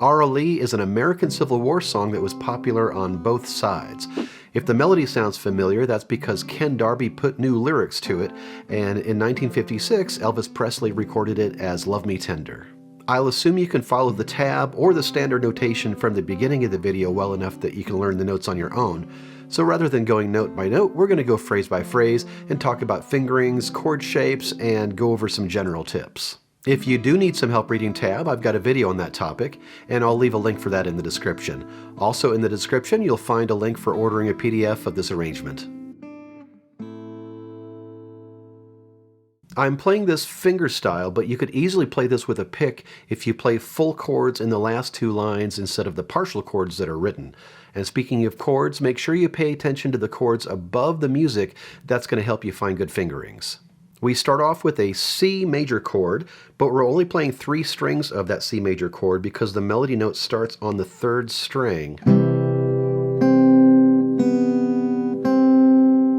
R.L.E. is an American Civil War song that was popular on both sides. If the melody sounds familiar, that's because Ken Darby put new lyrics to it, and in 1956, Elvis Presley recorded it as Love Me Tender. I'll assume you can follow the tab or the standard notation from the beginning of the video well enough that you can learn the notes on your own. So rather than going note by note, we're going to go phrase by phrase and talk about fingerings, chord shapes, and go over some general tips. If you do need some help reading tab, I've got a video on that topic, and I'll leave a link for that in the description. Also in the description, you'll find a link for ordering a PDF of this arrangement. I'm playing this fingerstyle, but you could easily play this with a pick if you play full chords in the last two lines instead of the partial chords that are written. And speaking of chords, make sure you pay attention to the chords above the music. That's going to help you find good fingerings. We start off with a C major chord, but we're only playing 3 strings of that C major chord because the melody note starts on the 3rd string.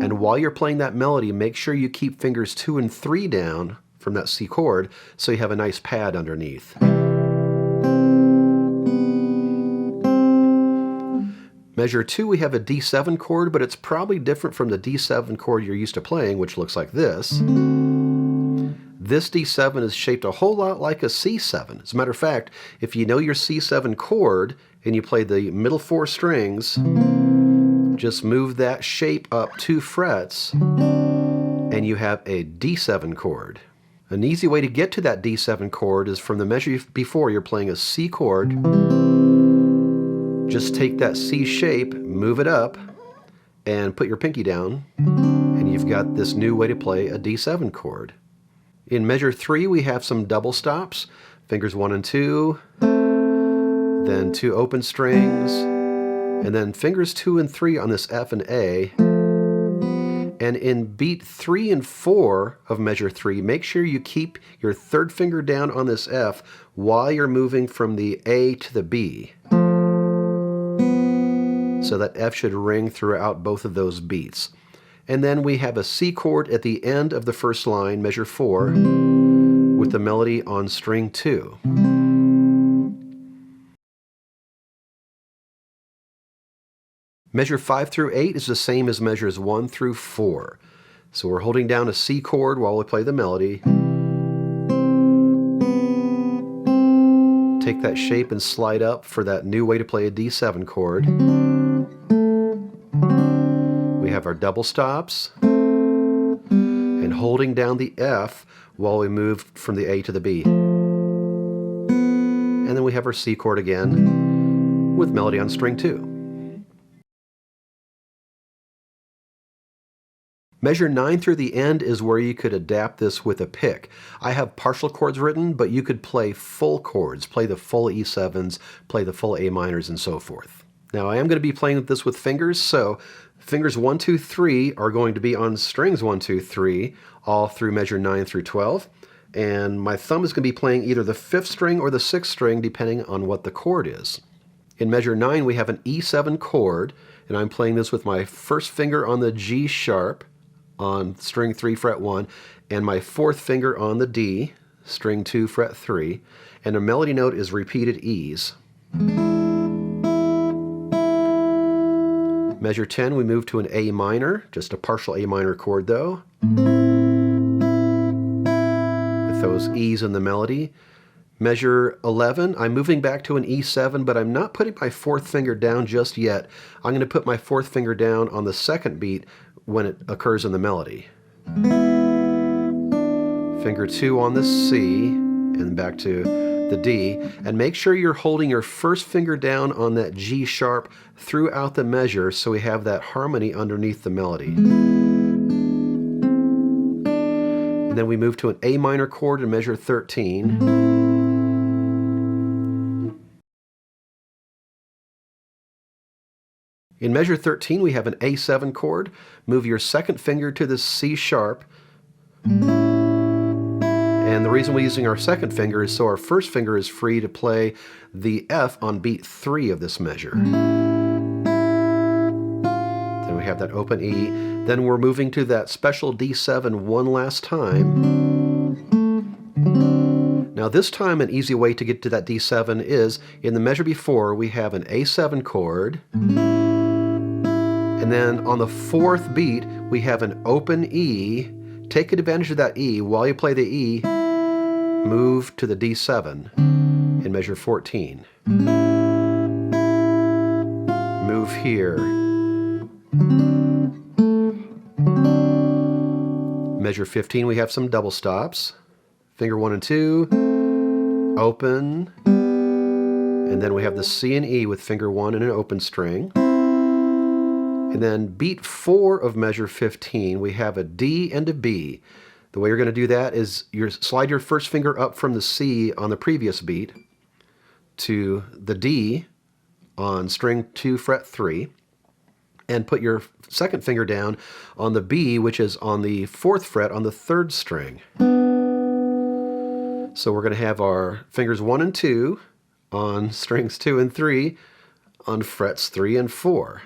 And while you're playing that melody, make sure you keep fingers 2 and 3 down from that C chord so you have a nice pad underneath. Measure 2, we have a D7 chord, but it's probably different from the D7 chord you're used to playing, which looks like this. This D7 is shaped a whole lot like a C7. As a matter of fact, if you know your C7 chord and you play the middle 4 strings, just move that shape up 2 frets and you have a D7 chord. An easy way to get to that D7 chord is from the measure before. You're playing a C chord. Just take that C shape, move it up, and put your pinky down, and you've got this new way to play a D7 chord. In measure 3, we have some double stops, fingers 1 and 2, then 2 open strings, and then fingers 2 and 3 on this F and A. And in beat 3 and 4 of measure 3, make sure you keep your 3rd finger down on this F while you're moving from the A to the B. So that F should ring throughout both of those beats. And then we have a C chord at the end of the first line, measure 4, with the melody on string 2. Measure 5 through 8 is the same as measures 1 through 4. So we're holding down a C chord while we play the melody. Take that shape and slide up for that new way to play a D7 chord. We have our double stops, and holding down the F while we move from the A to the B. And then we have our C chord again with melody on string 2. Measure 9 through the end is where you could adapt this with a pick. I have partial chords written, but you could play full chords, play the full E7s, play the full A minors, and so forth. Now I am going to be playing this with fingers, so fingers 1, 2, 3 are going to be on strings 1, 2, 3, all through measure 9 through 12. And my thumb is going to be playing either the 5th string or the 6th string, depending on what the chord is. In measure 9, we have an E7 chord, and I'm playing this with my 1st finger on the G sharp on string 3, fret 1, and my 4th finger on the D, string 2, fret 3, and the melody note is repeated E's. Measure 10, we move to an A minor, just a partial A minor chord though, with those E's in the melody. Measure 11, I'm moving back to an E7, but I'm not putting my 4th finger down just yet. I'm going to put my 4th finger down on the 2nd beat when it occurs in the melody. Finger 2 on the C, and back to the D, and make sure you're holding your 1st finger down on that G sharp throughout the measure so we have that harmony underneath the melody. And then we move to an A minor chord in measure 13. In measure 13, we have an A7 chord. Move your 2nd finger to the C sharp. And the reason we're using our 2nd finger is so our 1st finger is free to play the F on beat 3 of this measure. Then we have that open E. Then we're moving to that special D7 one last time. Now this time an easy way to get to that D7 is, in the measure before we have an A7 chord, and then on the 4th beat we have an open E. Take advantage of that E. While you play the E, move to the D7 in measure 14. Move here. Measure 15 we have some double stops. Finger 1 and 2, open, and then we have the C and E with finger 1 and an open string. And then beat 4 of measure 15, we have a D and a B. The way you're going to do that is you slide your first finger up from the C on the previous beat to the D on string 2, fret 3, and put your second finger down on the B, which is on the 4th fret on the 3rd string. So we're going to have our fingers 1 and 2 on strings 2 and 3 on frets 3 and 4.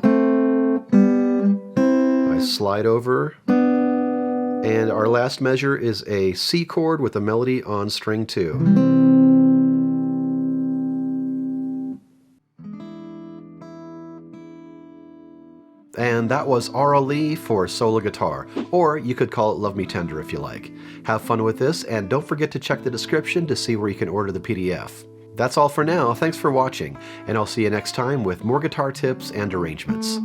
I slide over, and our last measure is a C chord with a melody on string 2. And that was Aura Lee for solo guitar, or you could call it Love Me Tender if you like. Have fun with this, and don't forget to check the description to see where you can order the PDF. That's all for now. Thanks for watching, and I'll see you next time with more guitar tips and arrangements.